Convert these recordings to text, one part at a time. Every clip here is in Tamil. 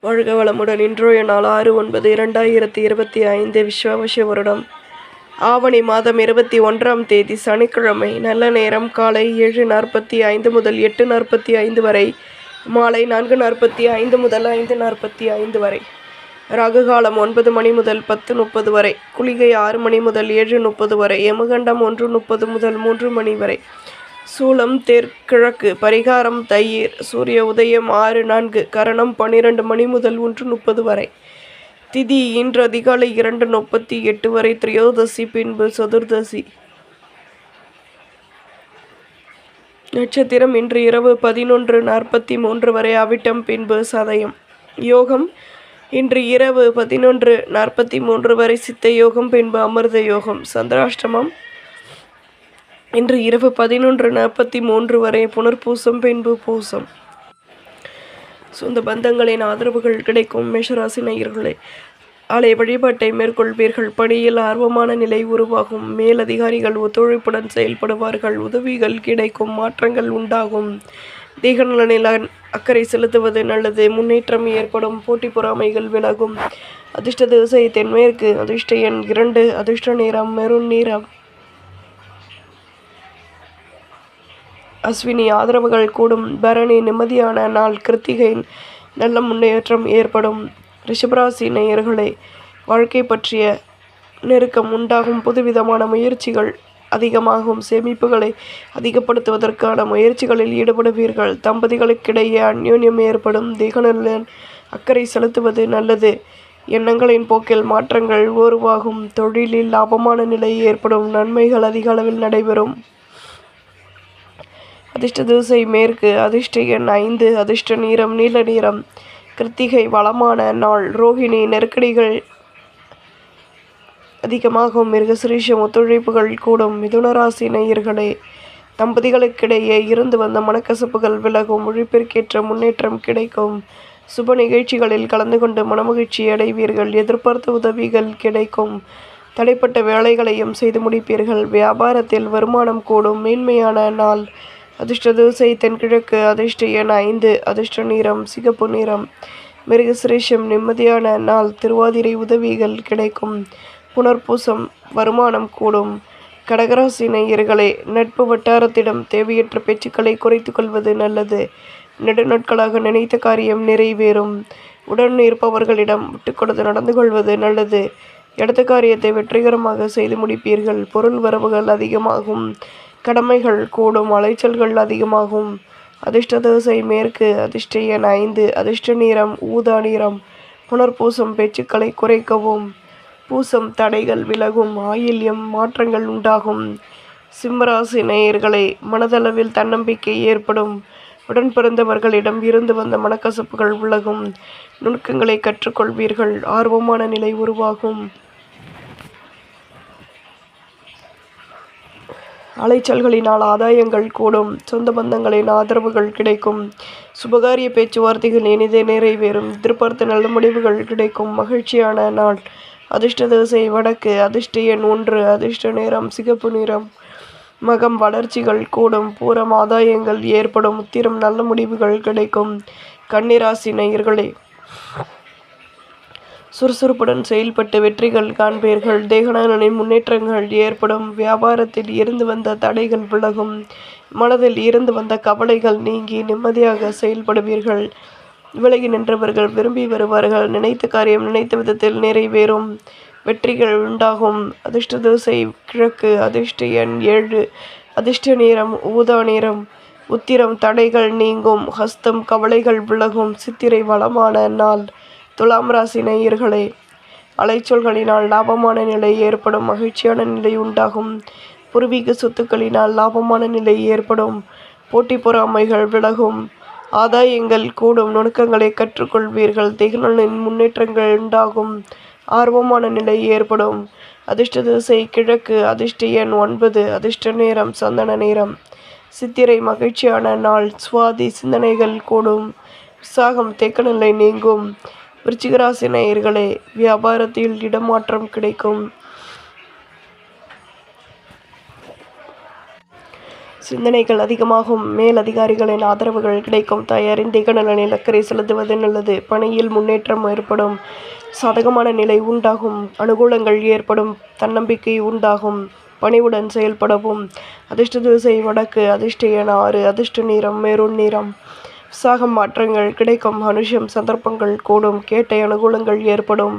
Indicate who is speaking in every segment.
Speaker 1: வாழ்க வளமுடன். இன்றைய நாள் 6/9/2025 விஸ்வாவசு வருடம் ஆவணி மாதம் 21ஆம் தேதி சனிக்கிழமை. நல்ல நேரம் காலை 7:45 முதல் 8:45 வரை, மாலை 4:45 முதல் 5:45 வரை. ராகு காலம் 9 மணி முதல் 10:30 வரை, குளிகை 6 மணி முதல் 7:30 வரை, யமகண்டம் 1:30 முதல் 3 மணி வரை, சூலம் தெற்கிழக்கு, பரிகாரம் தயிர், சூரிய உதயம் 6:04, கரணம் 12 மணி முதல் 1:30 வரை, திதி இன்று அதிகாலை 2:38 வரை, திரையோதசி பின்பு சதுர்தசி. நட்சத்திரம் இன்று இரவு 11:43 வரை, அவிட்டம் பின்பு சதயம். யோகம் இன்று இரவு 11:43 வரை, சித்த யோகம் பின்பு அமிர்த யோகம். சந்திராஷ்டமம் இன்று இரவு 11:43 வரை, புனர்பூசம் பின்பு பூசம். சொந்த பந்தங்களின் ஆதரவுகள் கிடைக்கும். மேஷராசி நேயர்களே, ஆலய வழிபாட்டை மேற்கொள்வீர்கள். பணியில் ஆர்வமான நிலை உருவாகும். மேலதிகாரிகள் ஒத்துழைப்புடன் செயல்படுவார்கள். உதவிகள் கிடைக்கும். மாற்றங்கள் உண்டாகும். தேக நலனில் அக்கறை செலுத்துவது நல்லது. முன்னேற்றம் ஏற்படும். போட்டி பொறாமைகள் விலகும். அதிர்ஷ்ட திசை தென்மேற்கு. அதிர்ஷ்ட எண் 2. அதிர்ஷ்ட நிறம் மெரூன் நிறம். அஸ்வினி ஆதரவுகள் கூடும். பரணி நிம்மதியான நாள். கிருத்திகை நல்ல முன்னேற்றம் ஏற்படும். ரிஷபராசி நேயர்களே, வாழ்க்கை பற்றிய நெருக்கம் உண்டாகும். புதுவிதமான முயற்சிகள் அதிகமாகும். சேமிப்புகளை அதிகப்படுத்துவதற்கான முயற்சிகளில் ஈடுபடுவீர்கள். தம்பதிகளுக்கிடையே அந்யோன்யம் ஏற்படும். தேகநலன் அக்கறை செலுத்துவது நல்லது. எண்ணங்களின் போக்கில் மாற்றங்கள் உருவாகும். தொழிலில் லாபமான நிலை ஏற்படும். நன்மைகள் அதிக அளவில் நடைபெறும். அதிர்ஷ்ட திசை மேற்கு. அதிர்ஷ்ட எண் 5. அதிர்ஷ்ட நிறம் நீல நிறம். கிருத்திகை வளமான நாள். ரோகிணி நெருக்கடிகள் அதிகமாகும். மிருகசிரீஷம் ஒத்துழைப்புகள் கூடும். மிதுனராசி நேயர்களே, தம்பதிகளுக்கிடையே இருந்து வந்த மனக்கசப்புகள் விலகும். உழைப்பிற்கேற்ற முன்னேற்றம் கிடைக்கும். சுப நிகழ்ச்சிகளில் கலந்து கொண்டு மனமகிழ்ச்சி அடைவீர்கள். எதிர்பார்த்த உதவிகள் கிடைக்கும். தடைப்பட்ட வேலைகளையும் செய்து முடிப்பீர்கள். வியாபாரத்தில் வருமானம் கூடும். மேன்மையான நாள். அதிர்ஷ்ட திசை தென்கிழக்கு. அதிர்ஷ்ட எண் 5. அதிர்ஷ்ட நிறம் சிகப்பு நிறம். மிருகசிரீஷம் நிம்மதியான நாள். திருவாதிரை உதவிகள் கிடைக்கும். புனர்பூசம் வருமானம் கூடும். கடகராசி நேயர்களே, நட்பு வட்டாரத்திடம் தேவையற்ற பேச்சுக்களை குறைத்து கொள்வது நல்லது. நெடுநாட்களாக நினைத்த காரியம் நிறைவேறும். உடன் இருப்பவர்களிடம் விட்டு கொடுத்து நடந்து கொள்வது நல்லது. எடுத்த காரியத்தை வெற்றிகரமாக செய்து முடிப்பீர்கள். பொருள் வரவுகள் அதிகமாகும். கடமைகள் கூடும். அலைச்சல்கள் அதிகமாகும். அதிர்ஷ்ட திசை மேற்கு. அதிர்ஷ்ட எண் 5. அதிர்ஷ்ட நிறம் ஊதா நிறம். புனர்பூசம் பேச்சுக்களை குறைக்கவும். பூசம் தடைகள் விலகும். ஆயில்யம் மாற்றங்கள் உண்டாகும். சிம்மராசி நேயர்களே, மனதளவில் தன்னம்பிக்கை ஏற்படும். உடன் பிறந்தவர்களிடம் இருந்து வந்த மனக்கசப்புகள் விலகும். நுணுக்கங்களை கற்றுக்கொள்வீர்கள். ஆர்வமான நிலை உருவாகும். அலைச்சல்களினால் ஆதாயங்கள் கூடும். சொந்த பந்தங்களின் ஆதரவுகள் கிடைக்கும். சுபகாரிய பேச்சுவார்த்தைகள் இனிதே நிறைவேறும். எதிர்பார்த்த நல்ல முடிவுகள் கிடைக்கும். மகிழ்ச்சியான நாள். அதிர்ஷ்ட திசை வடக்கு. அதிர்ஷ்ட எண் 1. அதிர்ஷ்ட நிறம் சிகப்பு நிறம். மகம் வளர்ச்சிகள் கூடும். பூரம் ஆதாயங்கள் ஏற்படும். உத்திரம் நல்ல முடிவுகள் கிடைக்கும். கன்னிராசி நேயர்களே, சுறுசுறுப்புடன் செயல்பட்டு வெற்றிகள் காண்பீர்கள். தேகநலனின் முன்னேற்றங்கள் ஏற்படும். வியாபாரத்தில் இருந்து வந்த தடைகள் விலகும். மனதில் இருந்து வந்த கவலைகள் நீங்கி நிம்மதியாக செயல்படுவீர்கள். விலகி நின்றவர்கள் விரும்பி வருவார்கள். நினைத்த காரியம் நினைத்த விதத்தில் நிறைவேறும். வெற்றிகள் உண்டாகும். அதிர்ஷ்ட திசை கிழக்கு. அதிர்ஷ்ட எண் 7. அதிர்ஷ்ட நிறம் ஊதா நிறம். உத்திரம் தடைகள் நீங்கும். ஹஸ்தம் கவலைகள் விலகும். சித்திரை வளமான நாள். துலாம் ராசி நேயர்களே, அலைச்சல்களினால் லாபமான நிலை ஏற்படும். மகிழ்ச்சியான நிலை உண்டாகும். பூர்வீக சொத்துக்களினால் லாபமான நிலை ஏற்படும். போட்டி பொறாமைகள் விலகும். ஆதாயங்கள் கூடும். நுணுக்கங்களை கற்றுக்கொள்வீர்கள். தேகநலனின் முன்னேற்றங்கள் உண்டாகும். ஆர்வமான நிலை ஏற்படும். அதிர்ஷ்ட திசை கிழக்கு. அதிர்ஷ்ட எண் 9. அதிர்ஷ்ட நிறம் சந்தன நிறம். சித்திரை மகிழ்ச்சியான நாள். சுவாதி சிந்தனைகள் கூடும். விசாகம் தேக்கநிலை நீங்கும். விருச்சிகராசி நேயர்களே, வியாபாரத்தில் இடமாற்றம் கிடைக்கும். சிந்தனைகள் அதிகமாகும். மேலதிகாரிகளின் ஆதரவுகள் கிடைக்கும். தாயாரின் தேக நலனில் அக்கறை செலுத்துவது நல்லது. பணியில் முன்னேற்றம் ஏற்படும். சாதகமான நிலை உண்டாகும். அனுகூலங்கள் ஏற்படும். தன்னம்பிக்கை உண்டாகும். பணிவுடன் செயல்படவும். அதிர்ஷ்ட திசை வடக்கு. அதிர்ஷ்ட எண் 6. அதிர்ஷ்ட நிறம் மெரூன் நிறம். விசாகம் மாற்றங்கள் கிடைக்கும். அனுஷம் சந்தர்ப்பங்கள் கூடும். கேட்டை அனுகூலங்கள் ஏற்படும்.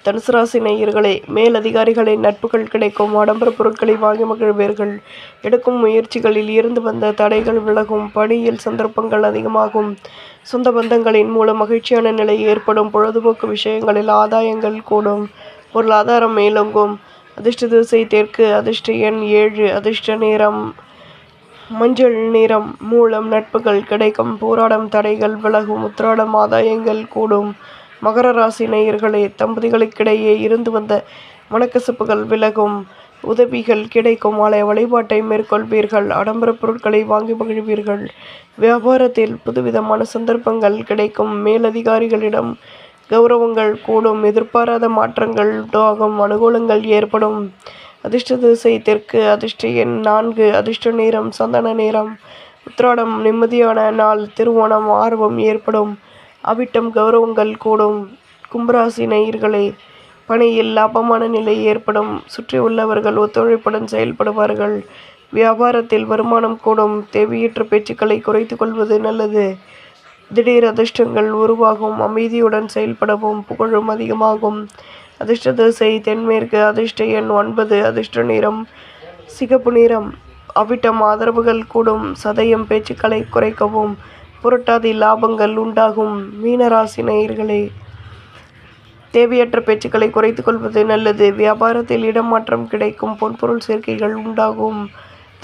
Speaker 1: தனுசு ராசி நேயர்களே, மேலதிகாரிகளின் நட்புகள் கிடைக்கும். ஆடம்பர பொருட்களை வாங்கி மகிழ்வீர்கள். எடுக்கும் முயற்சிகளில் இருந்து வந்த தடைகள் விலகும். பணியில் சந்தர்ப்பங்கள் அதிகமாகும். சொந்த பந்தங்களின் மூலம் மகிழ்ச்சியான நிலை ஏற்படும். பொழுதுபோக்கு விஷயங்களில் ஆதாயங்கள் கூடும். பொருளாதாரம் மேலோங்கும். அதிர்ஷ்ட திசை தெற்கு. அதிர்ஷ்ட எண் 7. அதிர்ஷ்ட நிறம் மஞ்சள் நிறம். மூலம் நட்புகள் கிடைக்கும். போராடும் தடைகள் விலகும். உத்திராடம் ஆதாயங்கள் கூடும். மகர ராசி நேயர்களே, தம்பதிகளுக்கிடையே இருந்து வந்த மனக்கசப்புகள் விலகும். உதவிகள் கிடைக்கும். ஆலய வழிபாட்டை மேற்கொள்வீர்கள். ஆடம்பர பொருட்களை வாங்கி மகிழ்வீர்கள். வியாபாரத்தில் புதுவிதமான சந்தர்ப்பங்கள் கிடைக்கும். மேலதிகாரிகளிடம் கௌரவங்கள் கூடும். எதிர்பாராத மாற்றங்கள் உண்டாகும். அனுகூலங்கள் ஏற்படும். அதிர்ஷ்ட திசை தெற்கு. அதிர்ஷ்ட எண் 4. அதிர்ஷ்ட நிறம் சந்தன நிறம். உத்திராடம் நிம்மதியான நாள். திருவோணம் ஆர்வம் ஏற்படும். அவிட்டம் கௌரவங்கள் கூடும். கும்பராசி நேயர்களே, பணியில் லாபமான நிலை ஏற்படும். சுற்றியுள்ளவர்கள் ஒத்துழைப்புடன் செயல்படுவார்கள். வியாபாரத்தில் வருமானம் கூடும். தேவையற்ற பேச்சுக்களை குறைத்து கொள்வது நல்லது. திடீர் அதிர்ஷ்டங்கள் உருவாகும். அமைதியுடன் செயல்படவும். புகழும் அதிகமாகும். அதிர்ஷ்ட திசை தென்மேற்கு. அதிர்ஷ்ட எண் 9. அதிர்ஷ்ட நிறம் சிகப்பு நிறம். அவிட்டம் ஆதரவுகள் கூடும். சதயம் பேச்சுக்களை குறைக்கவும். புரட்டாதி லாபங்கள் உண்டாகும். மீனராசி நேயர்களே, தேவையற்ற பேச்சுக்களை குறைத்து கொள்வது நல்லது. வியாபாரத்தில் இடமாற்றம் கிடைக்கும். பொன்பொருள் சேர்க்கைகள் உண்டாகும்.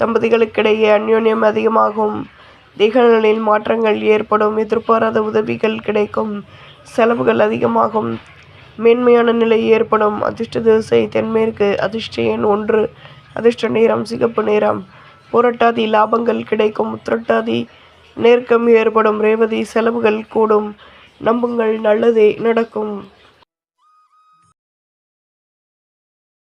Speaker 1: தம்பதிகளுக்கிடையே அந்யோன்யம் அதிகமாகும். தேகநலனில் மாற்றங்கள் ஏற்படும். எதிர்பாராத உதவிகள் கிடைக்கும். செலவுகள் அதிகமாகும். மேன்மையான நிலை ஏற்படும். அதிர்ஷ்ட திசை தென்மேற்கு. அதிர்ஷ்ட எண் 1. அதிர்ஷ்ட நிறம் சிகப்பு நிறம். புரட்டாதி லாபங்கள் கிடைக்கும். உத்திரட்டாதி நெருக்கம் ஏற்படும். ரேவதி செலவுகள் கூடும். நம்புங்கள், நல்லதே நடக்கும்.